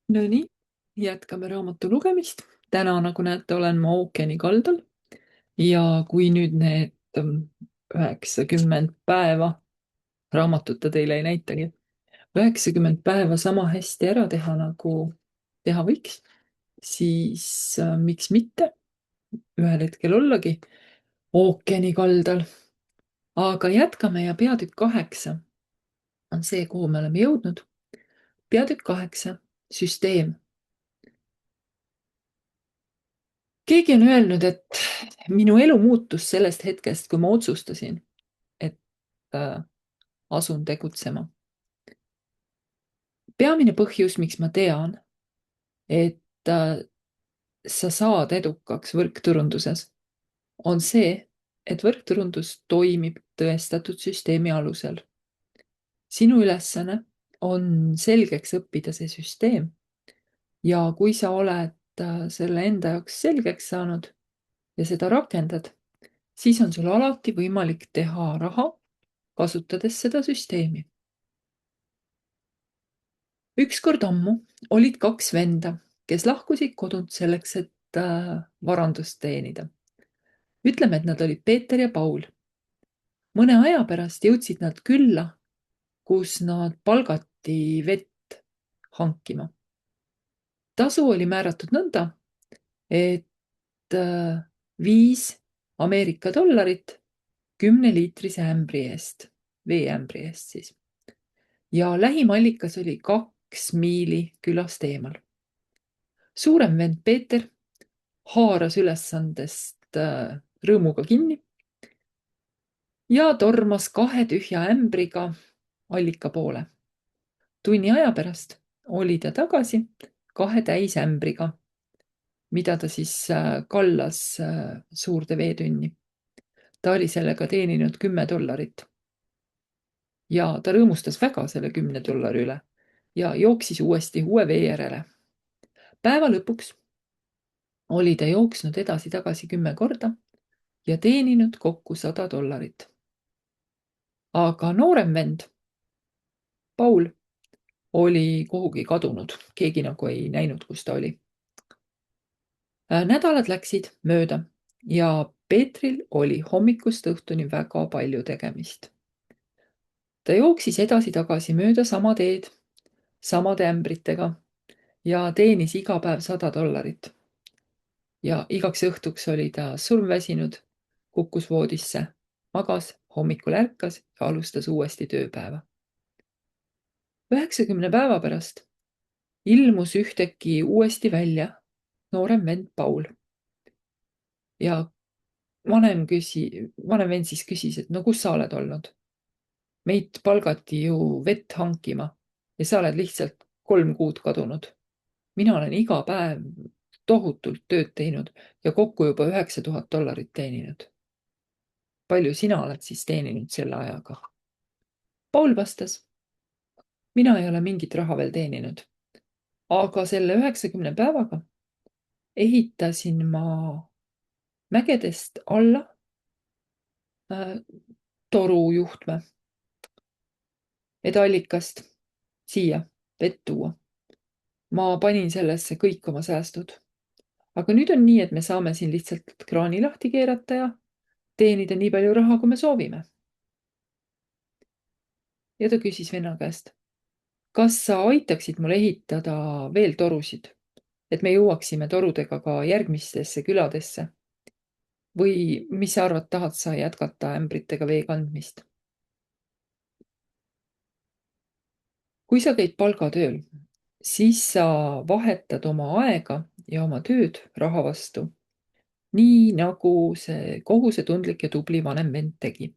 No nii, jätkame raamatu lugemist. Täna, nagu näete, olen ma ookeani kaldal ja kui nüüd need 90 päeva, raamatuta teile ei näitagi, 90 päeva sama hästi ära teha, nagu teha võiks, siis miks mitte ühel hetkel ollagi ookeani kaldal. Aga jätkame ja peatükk 8 on see, kuhu me oleme jõudnud. Peatükk 8, süsteem. Keegi on öelnud, et minu elu muutus sellest hetkest, kui ma otsustasin, et asun tegutsema. Peamine põhjus, miks ma tean, et sa saad edukaks võrkturunduses, on see, et võrkturundus toimib tõestatud süsteemi alusel. Sinu ülesanne on selgeks õppida see süsteem ja kui sa oled selle enda jaoks selgeks saanud ja seda rakendad, siis on sul alati võimalik teha raha, kasutades seda süsteemi. Ükskord ammu olid kaks venda, kes lahkusid kodunt selleks, et varandust teenida. Ütleme, et nad olid Peeter ja Paul. Mõne aja pärast jõudsid nad külla, kus nad palgati vett hankima. Tasu oli määratud nõnda, et 5 Ameerika dollarit 10-liitrise ämbri eest, veeämbri eest siis. Ja lähim allikas oli 2 miili külast eemal. Suurem vend Peeter haaras ülesandest rõõmuga kinni ja tormas 2 tühja ämbriga allika poole. Tunni aja pärast oli ta tagasi 2 täisämbriga, mida ta siis kallas suurde veetünni. Ta oli sellega teeninud 10 dollarit. Ja ta rõõmustas väga selle 10 dollari üle ja jooksis uuesti uue vee järele. Päeva lõpuks oli ta jooksnud edasi-tagasi 10 korda ja teeninud kokku 100 dollarit. Aga noorem vend, Paul, oli kuhugi kadunud. Keegi nagu ei näinud, kus ta oli. Nädalad läksid mööda ja Peetril oli hommikust õhtuni väga palju tegemist. Ta jooksis edasi-tagasi mööda sama teed, samade ämbritega ja teenis iga päev 100 dollarit. Ja igaks õhtuks oli ta surmväsinud, kukkus voodisse, magas, hommikul ärkas ja alustas uuesti tööpäeva. 90 päeva pärast ilmus ühtäkki uuesti välja noorem vend Paul. Ja vanem vend siis küsis, et no kus sa oled olnud? Meid palgati ju vett hankima ja sa oled lihtsalt 3 kuud kadunud. Mina olen iga päev tohutult tööd teinud ja kokku juba 9000 dollarit teeninud. Palju sina oled siis teeninud selle ajaga? Paul vastas, mina ei ole mingit raha veel teeninud, aga selle 90 päevaga ehitasin ma mägedest alla torujuhtme, et allikast siia vett tuua. Ma panin sellesse kõik oma säästud. Aga nüüd on nii, et me saame siin lihtsalt kraani lahti keerata ja teenida nii palju raha, kui me soovime. Ja ta küsis venna käest, kas sa aitaksid mul ehitada veel torusid, et me jõuaksime torudega ka järgmistesse küladesse? Või mis sa arvad, tahad sa jätkata ämbritega vee kandmist? Kui sa käid palgatööl, siis sa vahetad oma aega ja oma tööd raha vastu, nii nagu see kohusetundlik ja tubli vanem vend tegi.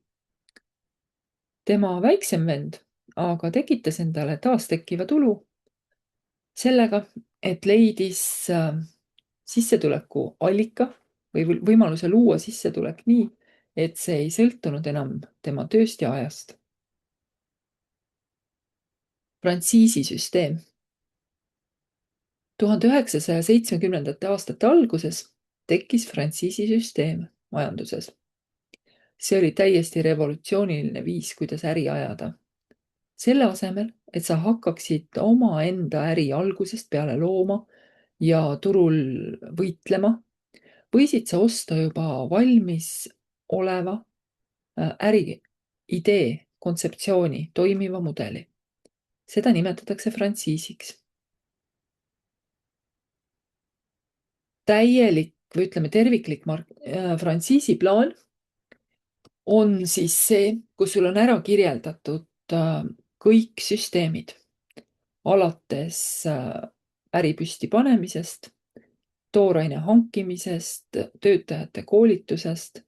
Tema väiksem vend aga tekitas endale taastekkiva tulu sellega, et leidis sissetuleku allika või võimaluse luua sissetulek nii, et see ei sõltunud enam tema tööst ja ajast. Frantsiisi süsteem. 1970. aastate alguses tekkis frantsiisi süsteem majanduses. See oli täiesti revolutsiooniline viis, kuidas äri ajada. Selle asemel, et sa hakkaksid omaenda äri algusest peale looma ja turul võitlema, võisid sa osta juba valmis oleva äri idee, kontseptsiooni, toimiva mudeli. Seda nimetatakse frantsiisiks. Täielik või ütleme terviklik frantsiisi plaan on siis see, kus sul on ära kirjeldatud kõik süsteemid, alates äri püsti panemisest, tooraine hankimisest, töötajate koolitusest,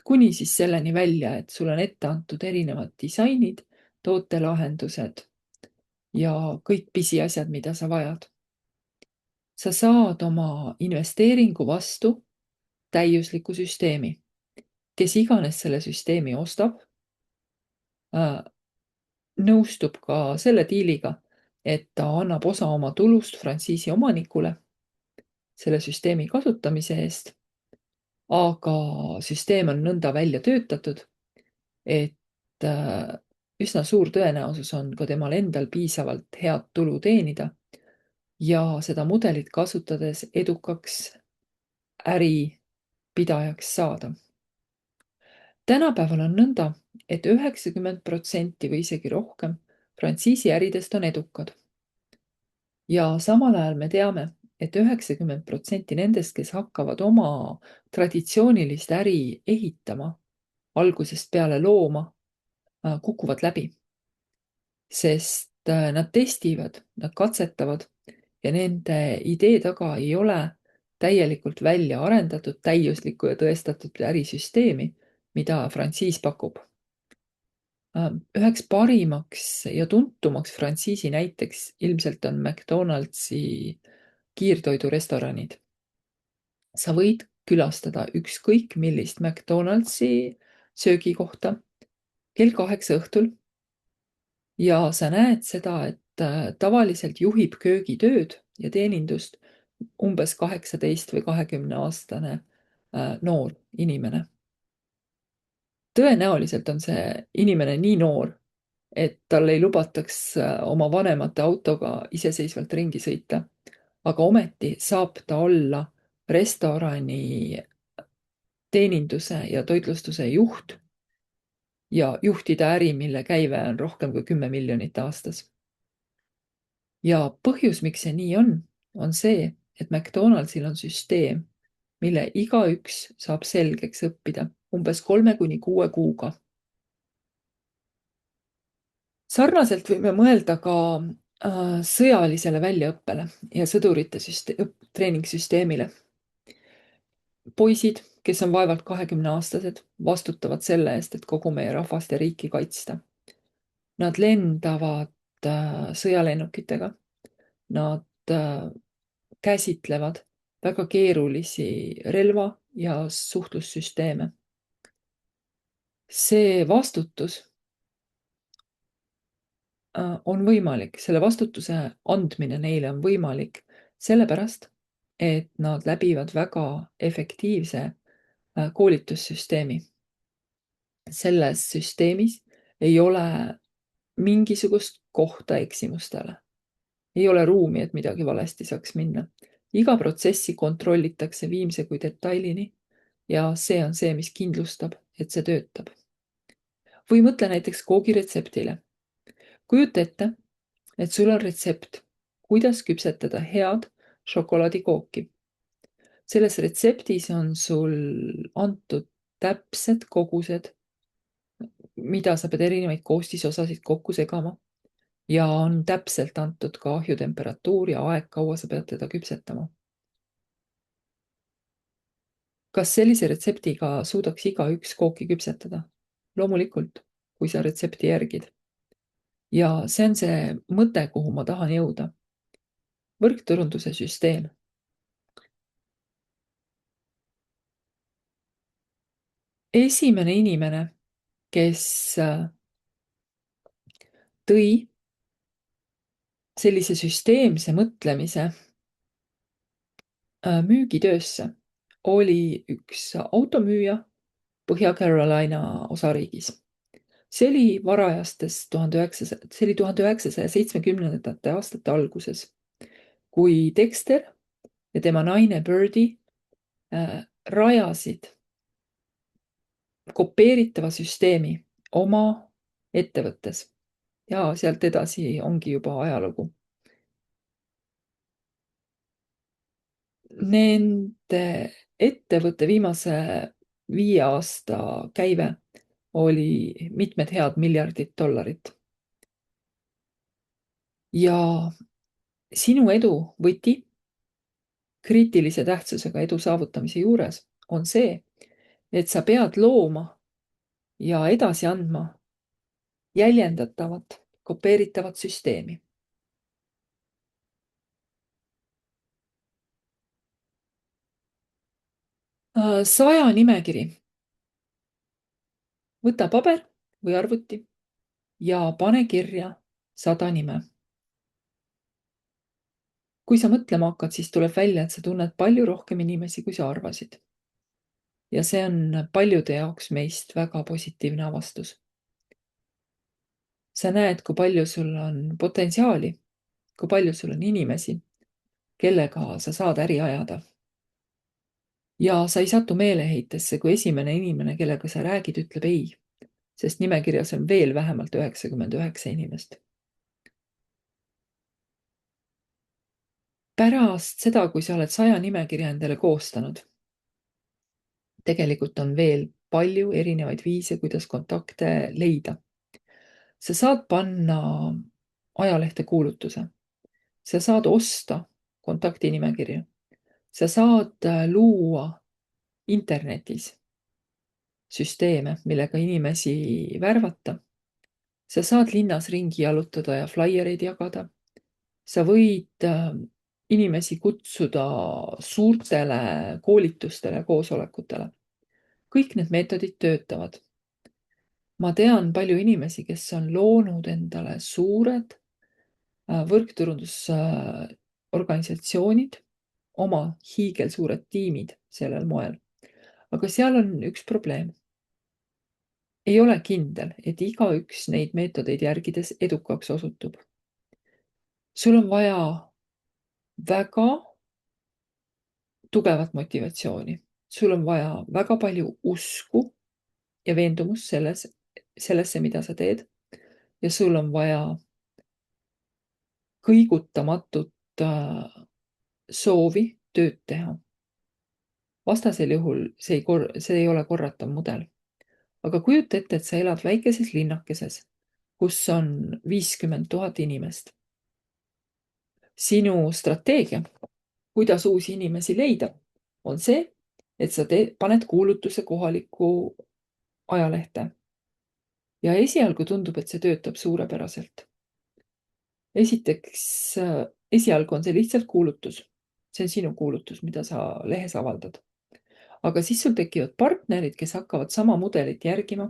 kuni siis selleni välja, et sul on ette antud erinevad disainid, tootelahendused ja kõik pisiasjad, mida sa vajad. Sa saad oma investeeringu vastu täiusliku süsteemi. Kes iganes selle süsteemi ostab, nõustub ka selle diiliga, et ta annab osa oma tulust frantsiisi omanikule selle süsteemi kasutamise eest, aga süsteem on nõnda välja töötatud, et üsna suur tõenäosus on ka temal endal piisavalt head tulu teenida ja seda mudelit kasutades edukaks äripidajaks saada. Tänapäeval on nõnda, et 90% või isegi rohkem frantsiisiäridest on edukad. Ja samal ajal me teame, et 90% nendest, kes hakkavad oma traditsioonilist äri ehitama, algusest peale looma, kukuvad läbi. Sest nad testivad, nad katsetavad ja nende idee taga ei ole täielikult välja arendatud, täiuslikku ja tõestatud ärisüsteemi, mida frantsiis pakub. Üheks parimaks ja tuntumaks frantsiisi näiteks ilmselt on McDonaldsi kiirtoidurestoranid. Sa võid külastada ükskõik millist McDonaldsi söögikohta kell 8 õhtul ja sa näed seda, et tavaliselt juhib köögitööd ja teenindust umbes 18 või 20-aastane noor inimene. Tõenäoliselt on see inimene nii noor, et tal ei lubataks oma vanemate autoga iseseisvalt ringi sõita. Aga ometi saab ta olla restorani teeninduse ja toitlustuse juht ja juhtida äri, mille käive on rohkem kui 10 miljonit aastas. Ja põhjus, miks see nii on see, et McDonaldsil on süsteem, mille igaüks saab selgeks õppida umbes 3–6 kuuga. Sarnaselt võime mõelda ka sõjalisele väljaõppele ja sõdurite treeningsüsteemile. Poisid, kes on vaevalt 20-aastased, vastutavad selle eest, et kogu meie rahvast ja riiki kaitsta. Nad lendavad sõjalennukitega. Nad käsitlevad väga keerulisi relva ja suhtlussüsteeme. See vastutus on võimalik, selle vastutuse andmine neile on võimalik sellepärast, et nad läbivad väga efektiivse koolitussüsteemi. Selles süsteemis ei ole mingisugust kohta eksimustele. Ei ole ruumi, et midagi valesti saaks minna. Iga protsessi kontrollitakse viimse kui detailini ja see on see, mis kindlustab, et see töötab. Või mõtle näiteks koogiretseptile. Kujuta ette, et sul on retsept, kuidas küpsetada head šokolaadikooki. Selles retseptis on sul antud täpsed kogused, mida sa pead erinevaid koostisosasid kokku segama ja on täpselt antud ka ahjutemperatuur ja aeg, kaua sa pead teda küpsetama. Kas sellise retseptiga suudaks igaüks kooki küpsetada? Loomulikult, kui sa retsepti järgid. Ja see on see mõte, kuhu ma tahan jõuda. Võrkturunduse süsteem. Esimene inimene, kes tõi sellise süsteemse mõtlemise müügitöösse, oli üks automüüja Põhja-Carolina osariigis. See oli varajastes 1970. aastate alguses, kui Dexter ja tema naine Birdie rajasid kopeeritava süsteemi oma ettevõttes ja sealt edasi ongi juba ajalugu. Nende ettevõtte viimase 5 aasta käive oli mitmed head miljardit dollarit. Ja sinu edu võti kriitilise tähtsusega edu saavutamise juures on see, et sa pead looma ja edasi andma jäljendatavat, kopeeritavat süsteemi. Saja nimekiri. Võta paber või arvuti ja pane kirja 100 nime. Kui sa mõtlema hakkad, siis tuleb välja, et sa tunned palju rohkem inimesi, kui sa arvasid. Ja see on paljude jaoks meist väga positiivne avastus. Sa näed, kui palju sul on potentsiaali, kui palju sul on inimesi, kellega sa saad äri ajada. Ja sa ei satu meeleheitesse, kui esimene inimene, kellega sa räägid, ütleb ei, sest nimekirjas on veel vähemalt 99 inimest. Pärast seda, kui sa oled 100 nimekirja endale koostanud, tegelikult on veel palju erinevaid viise, kuidas kontakte leida. Sa saad panna ajalehte kuulutuse. Sa saad osta kontaktinimekirja. Sa saad luua internetis süsteeme, millega inimesi värvata. Sa saad linnas ringi jalutada ja flaiereid jagada. Sa võid inimesi kutsuda suurtele koolitustele, koosolekutele. Kõik need meetodid töötavad. Ma tean palju inimesi, kes on loonud endale suured võrkturundusorganisatsioonid, oma hiigelsuured tiimid sellel moel. Aga seal on üks probleem. Ei ole kindel, et igaüks neid meetodeid järgides edukaks osutub. Sul on vaja väga tugevat motivatsiooni. Sul on vaja väga palju usku ja veendumust sellesse, mida sa teed. Ja sul on vaja kõigutamatut soovi tööd teha. Vastasel juhul see ei ole korratav mudel. Aga kujuta ette, et sa elad väikeses linnakeses, kus on 50 000 inimest. Sinu strateegia, kuidas uusi inimesi leida, on see, et sa paned kuulutuse kohalikku ajalehte. Ja esialgu tundub, et see töötab suurepäraselt. Esiteks, esialgu on see lihtsalt kuulutus. See on sinu kuulutus, mida sa lehes avaldad. Aga siis sul tekivad partnerid, kes hakkavad sama mudelit järgima.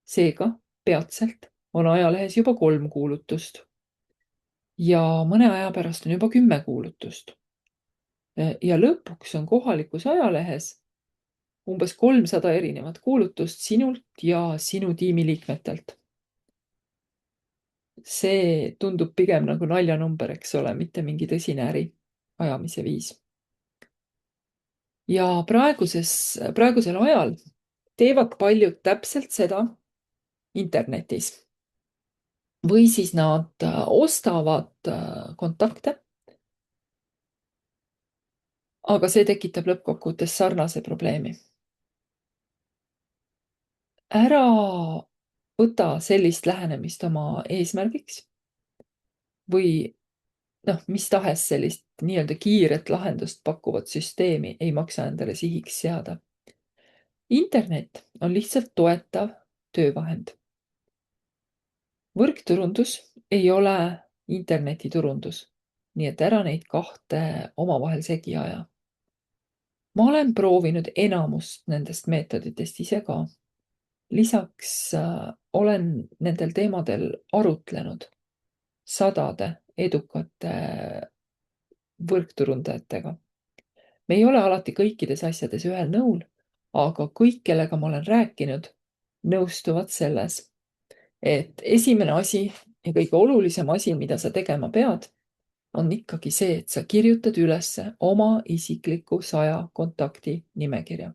Seega peatselt on ajalehes juba 3 kuulutust. Ja mõne aja pärast on juba 10 kuulutust. Ja lõpuks on kohalikus ajalehes umbes 300 erinevat kuulutust sinult ja sinu tiimi liikmetelt. See tundub pigem nagu naljanumber, eks ole, mitte mingi tõsine äri ajamise viis. Ja praegusel ajal teevad paljud täpselt seda internetis. Või siis nad ostavad kontakte, aga see tekitab lõppkokkuvõttes sarnase probleemi. Ära võta sellist lähenemist oma eesmärgiks või mis tahes sellist nii-öelda kiiret lahendust pakkuvat süsteemi ei maksa endale sihiks seada. Internet on lihtsalt toetav töövahend. Võrkturundus ei ole internetiturundus, nii et ära neid kahte omavahel segi aja. Ma olen proovinud enamust nendest meetoditest ise ka. Lisaks olen nendel teemadel arutlenud sadade edukate võrkturundajatega. Me ei ole alati kõikides asjades ühel nõul, aga kõik, kellega ma olen rääkinud, nõustuvad selles, et esimene asi ja kõige olulisem asi, mida sa tegema pead, on ikkagi see, et sa kirjutad üles oma isikliku 100 kontakti nimekirja.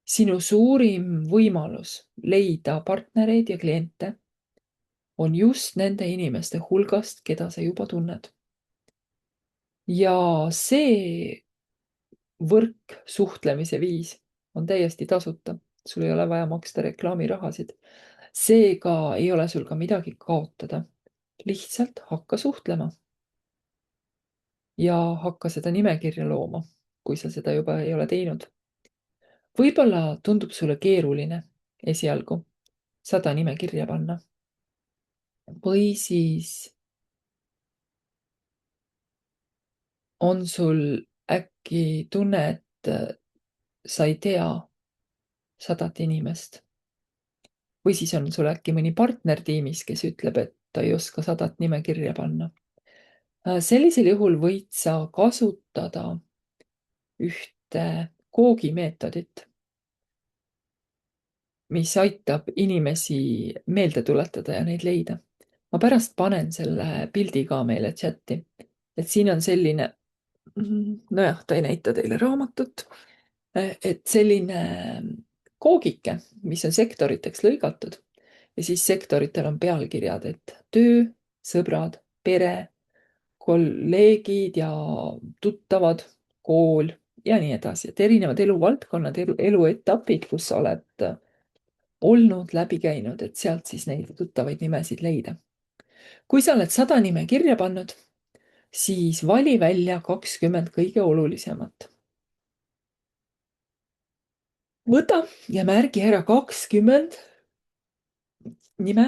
Sinu suurim võimalus leida partnereid ja kliente on just nende inimeste hulgast, keda sa juba tunned. Ja see võrk suhtlemise viis on täiesti tasuta. Sul ei ole vaja maksta reklaamirahasid. Seega ei ole sul ka midagi kaotada. Lihtsalt hakka suhtlema. Ja hakka seda nimekirja looma, kui sa seda juba ei ole teinud. Võib-olla tundub sulle keeruline esialgu 100 nimekirja panna. Või siis on sul äkki tunne, et sa ei tea 100 inimest. Või siis on sul äkki mõni partner tiimis, kes ütleb, et ta ei oska 100 nimekirja panna. Sellisel juhul võid sa kasutada ühte koogimeetodit, mis aitab inimesi meelde tuletada ja neid leida. Ma pärast panen selle pildi ka meile chati. Et siin on selline, nojah, ta ei näita teile raamatut, et selline koogike, mis on sektoriteks lõigatud ja siis sektoritel on pealkirjad, et töö, sõbrad, pere, kolleegid ja tuttavad, kool ja nii edasi. Et erinevad eluvaldkonnad, eluetapid, kus sa oled olnud, läbi käinud, et sealt siis neid tuttavaid nimesid leida. Kui sa oled 100 nime kirja pannud, siis vali välja 20 kõige olulisemat. Võta ja märgi ära 20 nime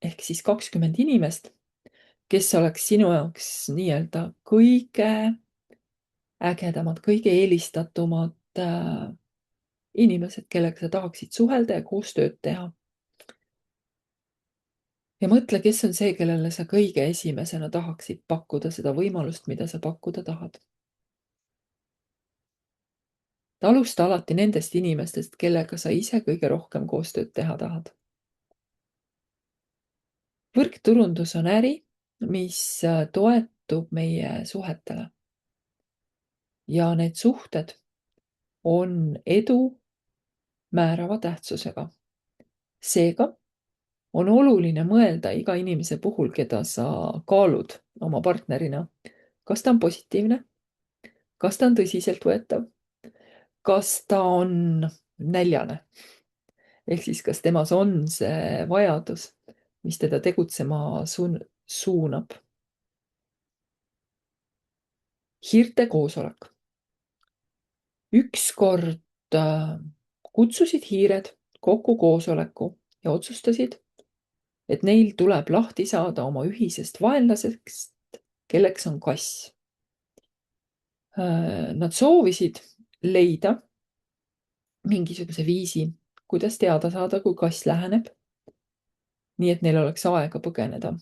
ehk siis 20 inimest, kes oleks sinu jaoks nii-öelda kõige ägedamad, kõige eelistatumad inimesed, kellega sa tahaksid suhelda ja koos tööd teha. Ja mõtle, kes on see, kellele sa kõige esimesena tahaksid pakkuda seda võimalust, mida sa pakkuda tahad. Alusta alati nendest inimestest, kellega sa ise kõige rohkem koostööd teha tahad. Võrkturundus on äri, mis toetub meie suhetele. Ja need suhted on edu määrava tähtsusega. Seega on oluline mõelda iga inimese puhul, keda sa kaalud oma partnerina. Kas ta on positiivne? Kas ta on tõsiseltvõetav? Kas ta on näljane? Ehk siis, kas temas on see vajadus, mis teda tegutsema suunab? Hiirte koosolek. Ükskord kutsusid hiired kokku koosoleku ja otsustasid, et neil tuleb lahti saada oma ühisest vaenlasest, kelleks on kass. Nad soovisid leida mingisuguse viisi, kuidas teada saada, kui kass läheneb, nii et neil oleks aega põgeneda.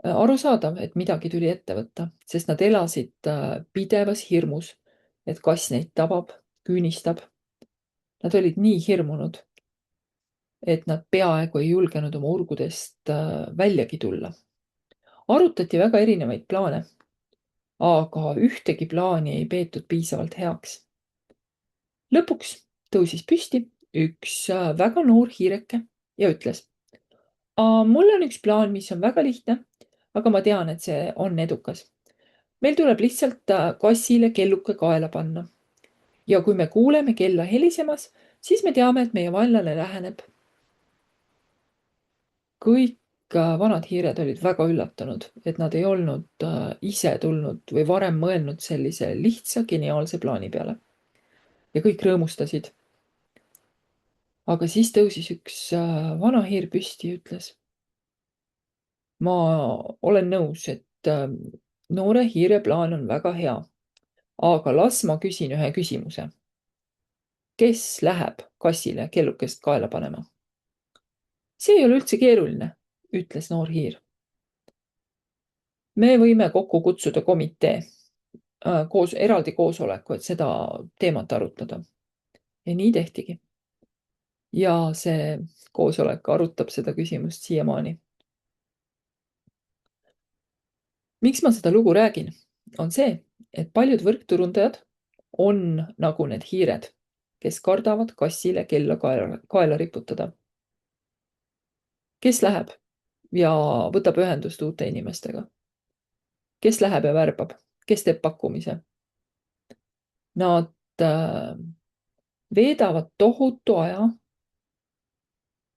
Arusaadav, et midagi tuli ette võtta, sest nad elasid pidevas hirmus, et kass neid tabab, küünistab. Nad olid nii hirmunud, et nad peaaegu ei julgenud oma urgudest väljagi tulla. Arutati väga erinevaid plaane, aga ühtegi plaani ei peetud piisavalt heaks. Lõpuks tõusis püsti üks väga noor hiireke ja ütles: mul on üks plaan, mis on väga lihtne, aga ma tean, et see on edukas. Meil tuleb lihtsalt kassile kelluke kaela panna. Ja kui me kuuleme kella helisemas, siis me teame, et meie vaenlane läheneb. Kõik vanad hiired olid väga üllatunud, et nad ei olnud ise tulnud või varem mõelnud sellise lihtsa, geniaalse plaani peale. Ja kõik rõõmustasid. Aga siis tõusis üks vana hiir püsti ja ütles: ma olen nõus, et noore hiire plaan on väga hea, aga las ma küsin ühe küsimuse. Kes läheb kassile kellukest kaela panema? See ei ole üldse keeruline, ütles noor hiir. Me võime kokku kutsuda komitee, eraldi koosoleku, et seda teemat arutada. Ja nii tehtigi. ja see koosolek arutab seda küsimust siiamaani. Miks ma seda lugu räägin, on see, et paljud võrkturundajad on nagu need hiired, kes kardavad kassile kella kaela riputada. Kes läheb ja võtab ühendust uute inimestega? Kes läheb ja värbab? Kes teeb pakkumise? Nad veedavad tohutu aja,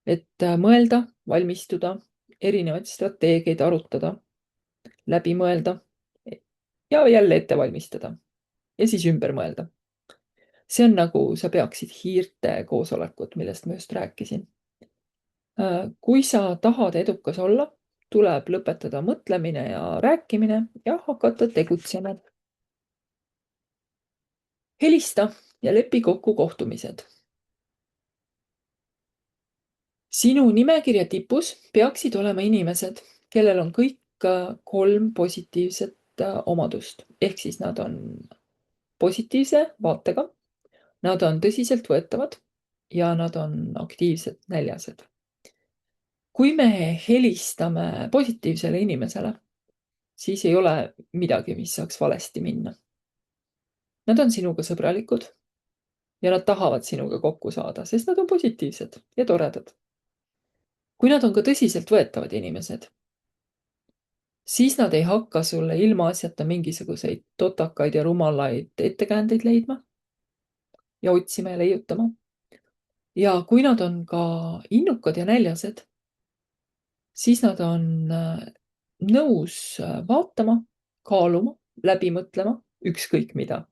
et mõelda, valmistuda, erinevaid strateegiaid arutada, läbi mõelda ja jälle ette valmistada ja siis ümber mõelda. See on nagu sa peaksid hiirte koosolekut, millest ma just rääkisin. Kui sa tahad edukas olla, tuleb lõpetada mõtlemine ja rääkimine ja hakata tegutsema. Helista ja lepi kokku kohtumised. Sinu nimekirja tipus peaksid olema inimesed, kellel on kõik 3 positiivset omadust. Ehk siis nad on positiivse vaatega, nad on tõsiseltvõetavad ja nad on aktiivsed näljased. Kui me helistame positiivsele inimesele, siis ei ole midagi, mis saaks valesti minna. Nad on sinuga sõbralikud ja nad tahavad sinuga kokku saada, sest nad on positiivsed ja toredad. Kui nad on ka tõsiseltvõetavad inimesed, siis nad ei hakka sulle ilmaasjata mingisuguseid totakaid ja rumalaid ettekäändeid leidma ja otsima ja leiutama. Ja kui nad on ka innukad ja näljased, siis nad on nõus vaatama, kaaluma, läbi mõtlema, ükskõik mida.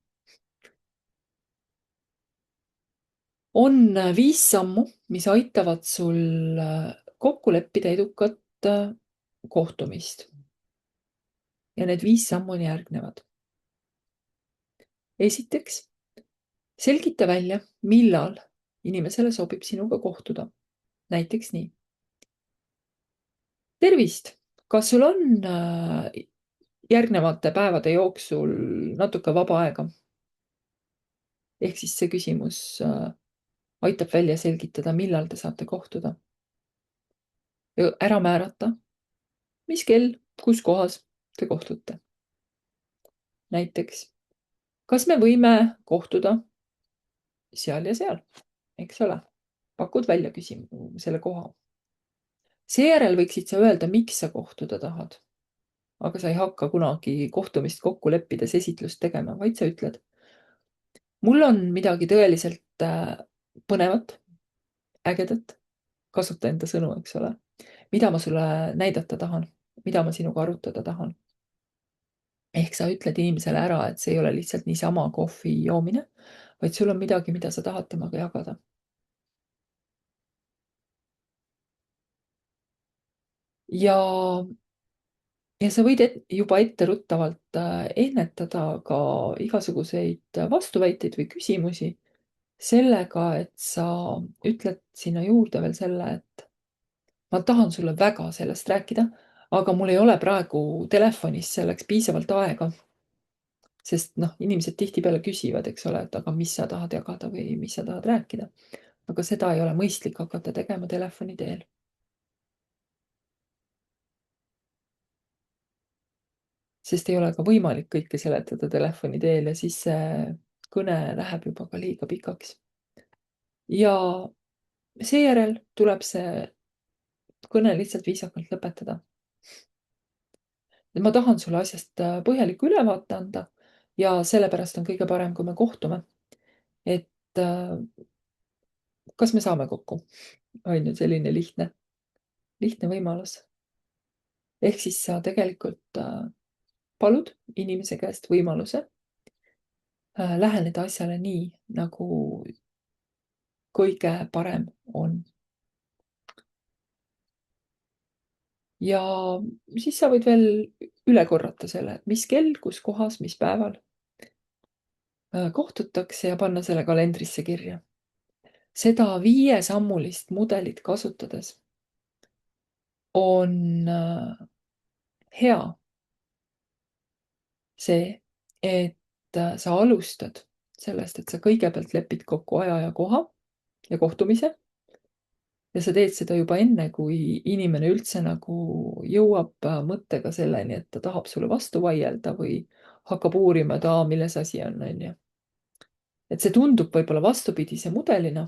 On 5 sammu, mis aitavad sul kokku leppida edukat kohtumist. Ja need 5 sammu on järgnevad. Esiteks, selgita välja, millal inimesele sobib sinuga kohtuda. Näiteks nii. Tervist! Kas sul on järgnevate päevade jooksul natuke vaba aega? Ehk siis see küsimus aitab välja selgitada, millal te saate kohtuda. Ja ära määrata, mis kell, kus kohas te kohtute. Näiteks, kas me võime kohtuda seal ja seal, eks ole? Pakud välja selle koha. Seejärel võiksid sa öelda, miks sa kohtuda tahad. Aga sa ei hakka kunagi kohtumist kokku leppides esitlust tegema, vaid sa ütled, mul on midagi tõeliselt põnevat, ägedat, kasuta enda sõnu, eks ole, mida ma sulle näidata tahan, mida ma sinuga arutada tahan. Ehk sa ütled inimesele ära, et see ei ole lihtsalt niisama kohvi joomine, vaid sul on midagi, mida sa tahad temaga jagada. Ja sa võid juba etteruttavalt ennetada ka igasuguseid vastuväiteid või küsimusi sellega, et sa ütled sinna juurde veel selle, et ma tahan sulle väga sellest rääkida, aga mul ei ole praegu telefonis selleks piisavalt aega. Sest inimesed tihtipeale küsivad, eks ole, et aga mis sa tahad jagada või mis sa tahad rääkida. Aga seda ei ole mõistlik hakata tegema telefoni teel. Sest ei ole ka võimalik kõike seletada telefoni teel ja siis see kõne läheb juba ka liiga pikaks. Ja seejärel tuleb see kõne lihtsalt viisakalt lõpetada. Ma tahan sulle asjast põhjaliku ülevaate anda ja sellepärast on kõige parem, kui me kohtume. Et kas me saame kokku? On ju selline lihtne võimalus. Ehk siis sa tegelikult palud inimese käest võimaluse läheneda asjale nii, nagu kõige parem on. Ja siis sa võid veel üle korrata selle, mis kell, kus kohas, mis päeval kohtutakse ja panna selle kalendrisse kirja. Seda 5-sammulist mudelit kasutades on hea see, et sa alustad sellest, et sa kõigepealt lepid kokku aja ja koha ja kohtumise ja sa teed seda juba enne, kui inimene üldse nagu jõuab mõttega selleni, et ta tahab sulle vastu vaielda või hakkab uurima, et milles asi on ju. Et see tundub võib-olla vastupidise mudelina,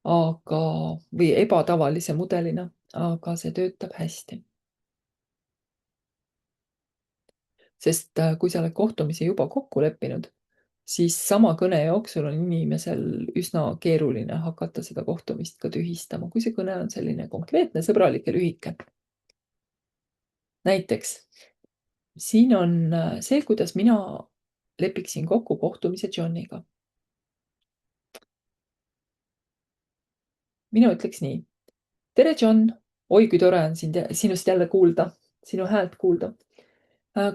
aga, või ebatavalise mudelina, aga see töötab hästi. Sest kui sa oled kohtumise juba kokku leppinud, siis sama kõne jooksul on inimesel üsna keeruline hakata seda kohtumist ka tühistama, kui see kõne on selline konkreetne, sõbralik ja lühike. Näiteks siin on see, kuidas mina lepiksin kokku kohtumise Johniga. Mina ütleks nii. Tere, John! Oi, kui tore on sinust jälle kuulda, sinu häält kuulda.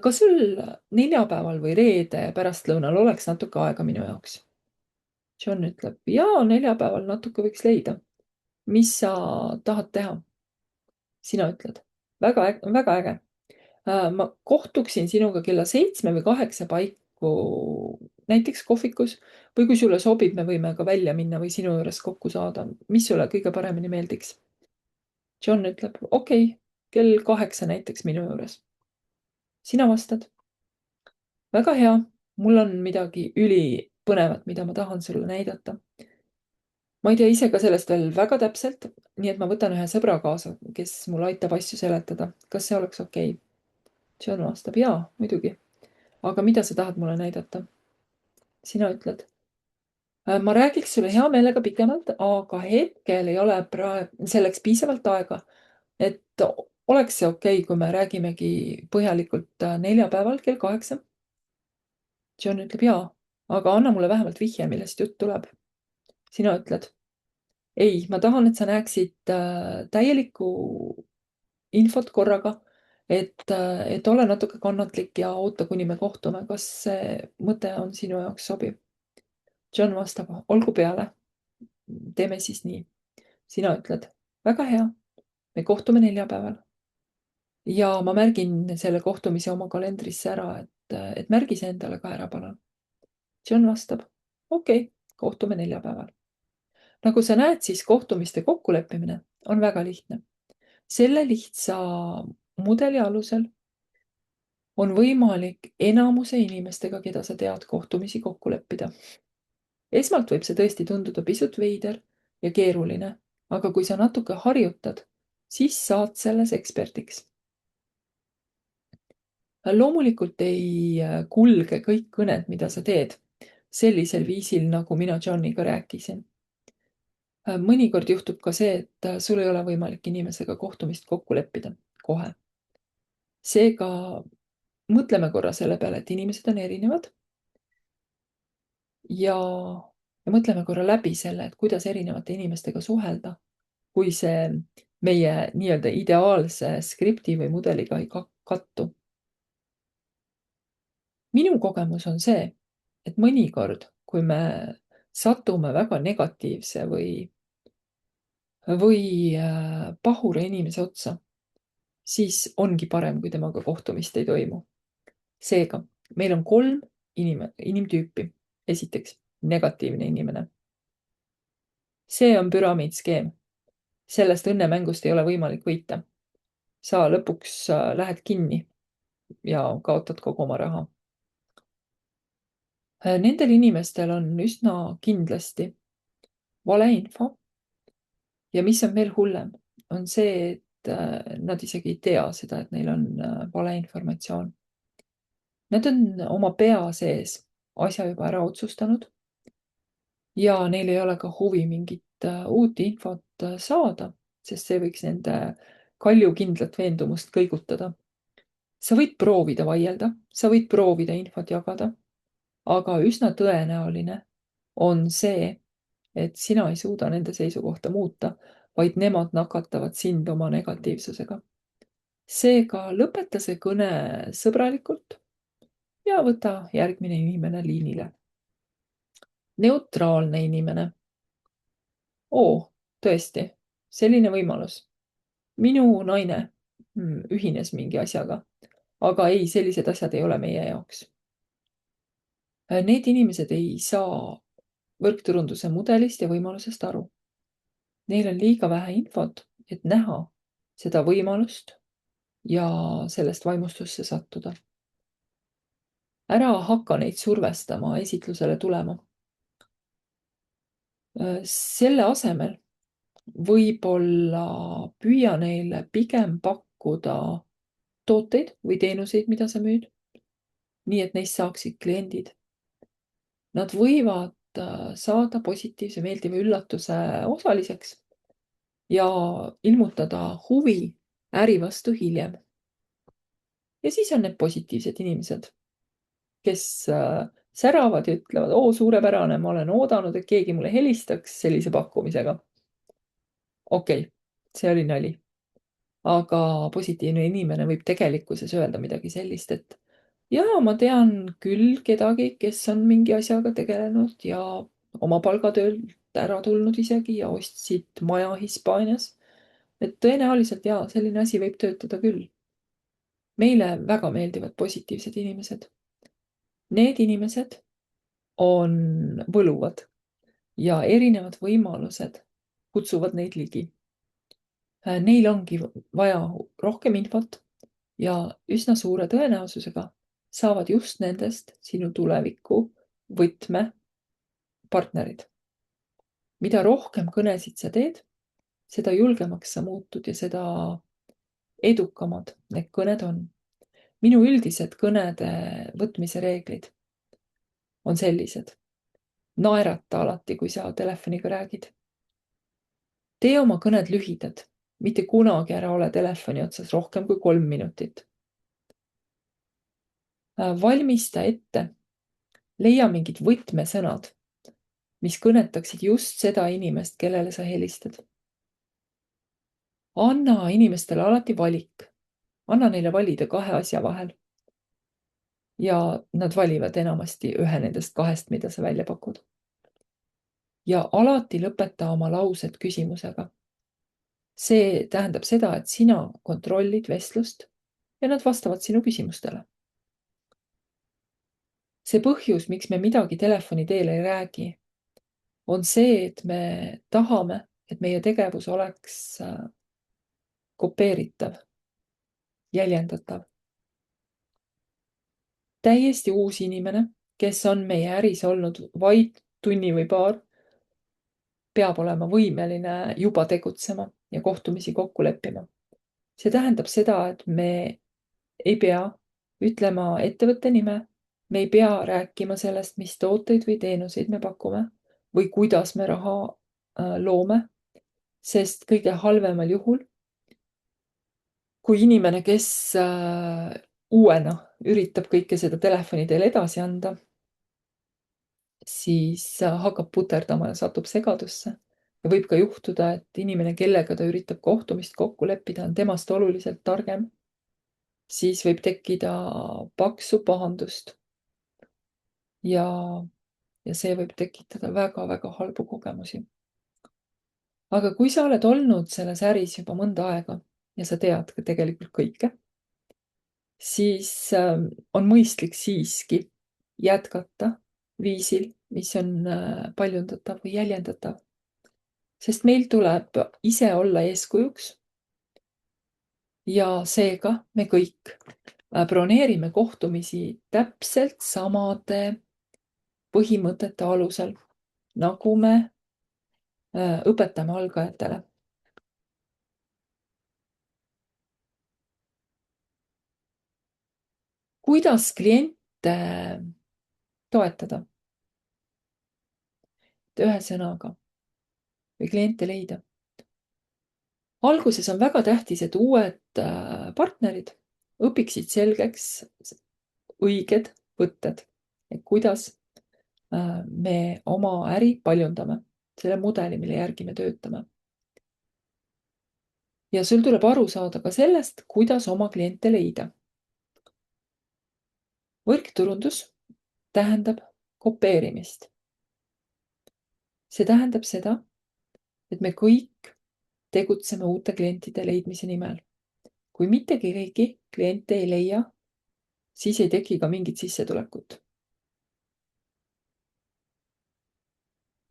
Kas sul neljapäeval või reede pärastlõunal oleks natuke aega minu jaoks? John ütleb, jaa, neljapäeval natuke võiks leida. Mis sa tahad teha? Sina ütled, väga äge. Ma kohtuksin sinuga kella 7 või 8 paiku näiteks kohvikus või kui sulle sobib, me võime ka välja minna või sinu juures kokku saada. Mis sulle kõige paremini meeldiks? John ütleb, okei, kell 8 näiteks minu juures. Sina vastad, väga hea, mul on midagi ülipõnevat, mida ma tahan sulle näidata. Ma ei tea ise ka sellest veel väga täpselt, nii et ma võtan ühe sõbra kaasa, kes mul aitab asju seletada. Kas see oleks okei? John vastab, jaa, muidugi. Aga mida sa tahad mulle näidata? Sina ütled, ma räägiks sulle hea meelega pikemalt, aga hetkel ei ole selleks piisavalt aega, et oleks see okei, kui me räägimegi põhjalikult neljapäeval kell 8? John ütleb, jaa, aga anna mulle vähemalt vihje, millest jutt tuleb. Sina ütled, ei, ma tahan, et sa näeksid täielikku infot korraga, et ole natuke kannatlik ja oota, kuni me kohtume. Kas see mõte on sinu jaoks sobiv? John vastab, olgu peale. Teeme siis nii. Sina ütled, väga hea, me kohtume neljapäeval. Ja ma märgin selle kohtumise oma kalendrisse ära, et märgi see endale ka ära, palun. John vastab, okei, kohtume neljapäeval. Nagu sa näed, siis kohtumiste kokkuleppimine on väga lihtne. Selle lihtsa mudeli alusel on võimalik enamuse inimestega, keda sa tead, kohtumisi kokku leppida. Esmalt võib see tõesti tunduda pisut veider ja keeruline, aga kui sa natuke harjutad, siis saad selles ekspertiks. Loomulikult ei kulge kõik kõned, mida sa teed, sellisel viisil, nagu mina Johniga rääkisin. Mõnikord juhtub ka see, et sul ei ole võimalik inimesega kohtumist kokku leppida kohe. Seega mõtleme korra selle peale, et inimesed on erinevad ja mõtleme korra läbi selle, et kuidas erinevate inimestega suhelda, kui see meie nii-öelda ideaalse skripti või mudeliga ei kattu. Minu kogemus on see, et mõnikord, kui me satume väga negatiivse või pahura inimese otsa, siis ongi parem, kui temaga kohtumist ei toimu. Seega, meil on 3 inimtüüpi. Esiteks, negatiivne inimene. See on püramiidskeem. Sellest õnnemängust ei ole võimalik võita. Sa lõpuks lähed kinni ja kaotad kogu oma raha. Nendel inimestel on üsna kindlasti valeinfo. Ja mis on veel hullem, on see, et nad isegi ei tea seda, et neil on valeinformatsioon. Nad on oma pea sees asja juba ära otsustanud ja neil ei ole ka huvi mingit uut infot saada, sest see võiks nende kaljukindlat veendumust kõigutada. Sa võid proovida vaielda, sa võid proovida infot jagada, aga üsna tõenäoline on see, et sina ei suuda nende seisukohta muuta, vaid nemad nakatavad sind oma negatiivsusega. Seega lõpeta see kõne sõbralikult ja võta järgmine inimene liinile. Neutraalne inimene. Tõesti, selline võimalus. Minu naine ühines mingi asjaga, aga ei, sellised asjad ei ole meie jaoks. Need inimesed ei saa võrkturunduse mudelist ja võimalusest aru. Neil on liiga vähe infot, et näha seda võimalust ja sellest vaimustusse sattuda. Ära hakka neid survestama esitlusele tulema. Selle asemel võib-olla püüa neile pigem pakkuda tooteid või teenuseid, mida sa müüd, nii et neist saaksid kliendid. Nad võivad saada positiivse meeldiva üllatuse osaliseks ja ilmutada huvi äri vastu hiljem. Ja siis on need positiivsed inimesed, kes säravad ja ütlevad, oo, suurepärane, ma olen oodanud, et keegi mulle helistaks sellise pakkumisega. Okei, see oli nali. Aga positiivne inimene võib tegelikkuses öelda midagi sellist, et jaa, ma tean küll kedagi, kes on mingi asjaga tegelenud ja oma palgatöölt ära tulnud isegi ja ostsid maja Hispaanias. Et tõenäoliselt jaa, selline asi võib töötada küll. Meile väga meeldivad positiivsed inimesed. Need inimesed on võluvad ja erinevad võimalused kutsuvad neid ligi. Neil ongi vaja rohkem infot ja üsna suure tõenäosusega saavad just nendest sinu tuleviku võtmepartnerid. Mida rohkem kõnesid sa teed, seda julgemaks sa muutud ja seda edukamad need kõned on. Minu üldised kõnede võtmise reeglid on sellised. Naerata alati, kui sa telefoniga räägid. Tee oma kõned lühidad. Mitte kunagi ära ole telefoni otsas rohkem kui 3 minutit. Valmista ette. Leia mingid võtmesõnad, mis kõnetaksid just seda inimest, kellele sa helistad. Anna inimestele alati valik. Anna neile valida 2 asja vahel. Ja nad valivad enamasti ühe nendest 2, mida sa välja pakud. Ja alati lõpeta oma laused küsimusega. See tähendab seda, et sina kontrollid vestlust ja nad vastavad sinu küsimustele. See põhjus, miks me midagi telefoni teel ei räägi, on see, et me tahame, et meie tegevus oleks kopeeritav, jäljendatav. Täiesti uus inimene, kes on meie äris olnud vaid tunni või paar, peab olema võimeline juba tegutsema ja kohtumisi kokku leppima. See tähendab seda, et me ei pea ütlema ettevõtte nime, me ei pea rääkima sellest, mis tooteid või teenuseid me pakume või kuidas me raha loome, sest kõige halvemal juhul, kui inimene, kes uuena üritab kõike seda telefoni teel edasi anda, siis hakkab puterdama ja satub segadusse. Ja võib ka juhtuda, et inimene, kellega ta üritab kohtumist kokku leppida, on temast oluliselt targem. Siis võib tekkida paksu pahandust. Ja see võib tekitada väga-väga halbu kogemusi. Aga kui sa oled olnud selles äris juba mõnda aega ja sa tead ka tegelikult kõike, siis on mõistlik siiski jätkata viisil, mis on paljundatav või jäljendatav. Sest meil tuleb ise olla eeskujuks ja seega me kõik broneerime kohtumisi täpselt samade põhimõtete alusel, nagu me õpetame algajatele. Kuidas kliente toetada? Ühe sõnaga või kliente leida. Alguses on väga tähtis, et uued partnerid õpiksid selgeks õiged võtted, et kuidas me oma äri paljundame, selle mudeli, mille järgi me töötame. Ja sul tuleb aru saada ka sellest, kuidas oma kliente leida. Võrkturundus tähendab kopeerimist. See tähendab seda, et me kõik tegutseme uute klientide leidmise nimel. Kui mitte keegi kliente ei leia, siis ei teki ka mingit sissetulekut.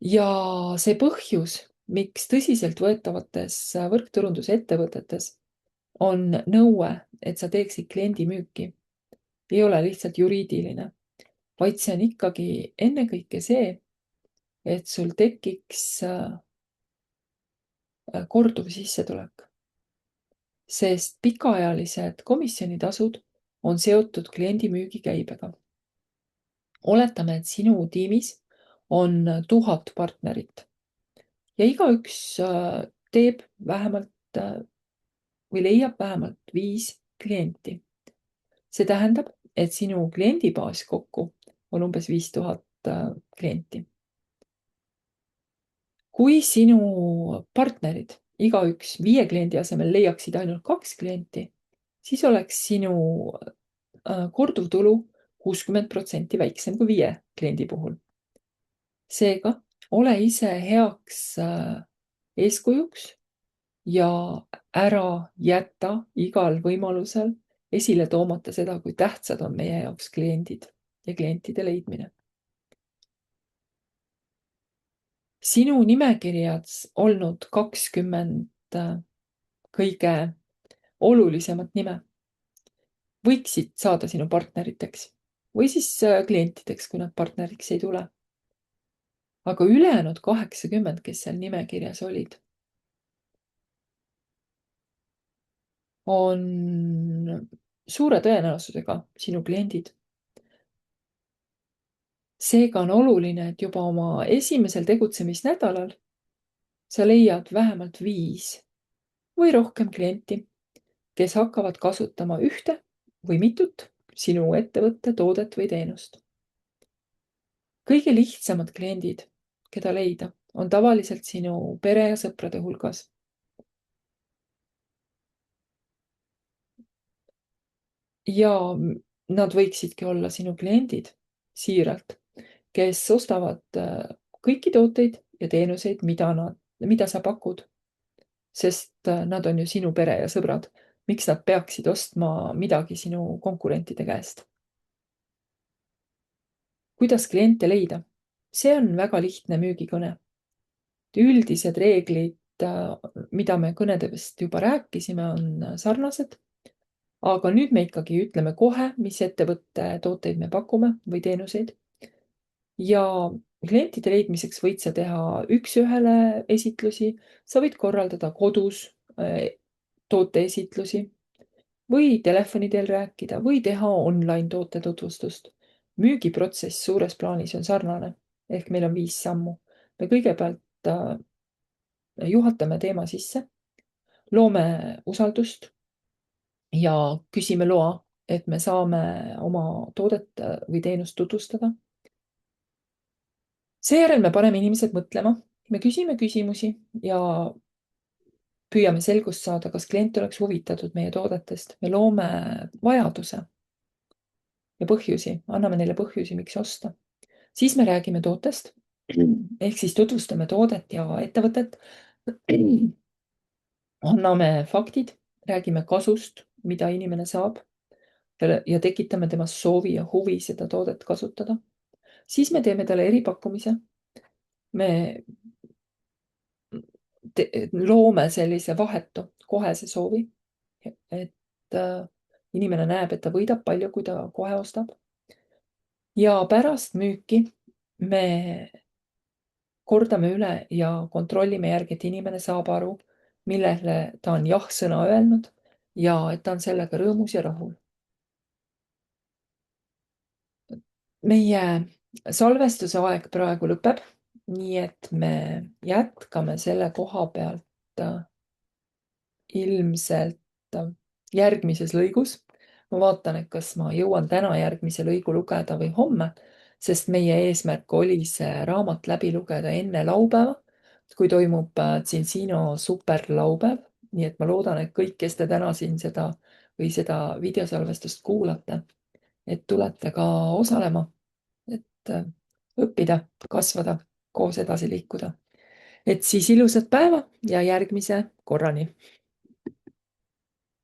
Ja see põhjus, miks tõsiseltvõetavates võrkturundusettevõtetes on nõue, et sa teeksid kliendimüüki, ei ole lihtsalt juriidiline, vaid see on ikkagi ennekõike see, et sul tekiks korduv sissetulek, sest pikaajalised komisjonitasud on seotud kliendimüügi käibega. Oletame, et sinu tiimis on 1000 partnerit ja igaüks teeb vähemalt või leiab vähemalt 5 klienti. See tähendab, et sinu kliendibaas kokku on umbes 5000 klienti. Kui sinu partnerid igaüks 5 kliendi asemel leiaksid ainult 2 klienti, siis oleks sinu korduvtulu 60% väiksem kui 5 kliendi puhul. Seega ole ise heaks eeskujuks ja ära jäta igal võimalusel esile toomata seda, kui tähtsad on meie jaoks kliendid ja klientide leidmine. Sinu nimekirjas olnud 20 kõige olulisemat nime võiksid saada sinu partneriteks või siis klientideks, kui nad partneriks ei tule. Aga ülejäänud 80, kes seal nimekirjas olid, on suure tõenäosusega sinu kliendid. Seega on oluline, et juba oma esimesel tegutsemisnädalal sa leiad vähemalt 5 või rohkem klienti, kes hakkavad kasutama ühte või mitut sinu ettevõtte toodet või teenust. Kõige lihtsamad kliendid, keda leida, on tavaliselt sinu pere ja sõprade hulgas. Ja nad võiksidki olla sinu kliendid siiralt, kes ostavad kõiki tooteid ja teenuseid, mida sa pakud, sest nad on ju sinu pere ja sõbrad. Miks nad peaksid ostma midagi sinu konkurentide käest? Kuidas kliente leida? See on väga lihtne müügikõne. Üldised reeglid, mida me kõnedest juba rääkisime, on sarnased. Aga nüüd me ikkagi ütleme kohe, mis ettevõtte tooteid me pakume või teenuseid. Ja klientide leidmiseks võid sa teha üks-ühele esitlusi, sa võid korraldada kodus toote esitlusi või telefoni teel rääkida või teha online toote tutvustust. Müügiprotsess suures plaanis on sarnane, ehk meil on 5 sammu. Me kõigepealt juhatame teema sisse, loome usaldust ja küsime loa, et me saame oma toodet või teenust tutvustada. Seejärel me paneme inimesed mõtlema, me küsime küsimusi ja püüame selgust saada, kas klient oleks huvitatud meie toodetest. Me loome vajaduse ja põhjusi, anname neile põhjusi, miks osta. Siis me räägime tootest, ehk siis tutvustame toodet ja ettevõtet. Anname faktid, räägime kasust, mida inimene saab ja tekitame temas soovi ja huvi seda toodet kasutada. Siis me teeme talle eripakkumise. Me loome sellise vahetu kohese soovi, et inimene näeb, et ta võidab palju, kui ta kohe ostab. Ja pärast müüki me kordame üle ja kontrollime järgi, et inimene saab aru, millele ta on jah-sõna öelnud ja et ta on sellega rõõmus ja rahul. Meie salvestuse aeg praegu lõpeb, nii et me jätkame selle koha pealt ilmselt järgmises lõigus. Ma vaatan, et kas ma jõuan täna järgmise lõigu lugeda või homme, sest meie eesmärk oli see raamat läbi lugeda enne laupäeva, kui toimub Cincino superlaupäev. Nii et ma loodan, et kõik, kes te täna siin seda videosalvestust kuulate, et tulete ka osalema, et õppida, kasvada, koos edasi liikuda. Et siis ilusat päeva ja järgmise korrani.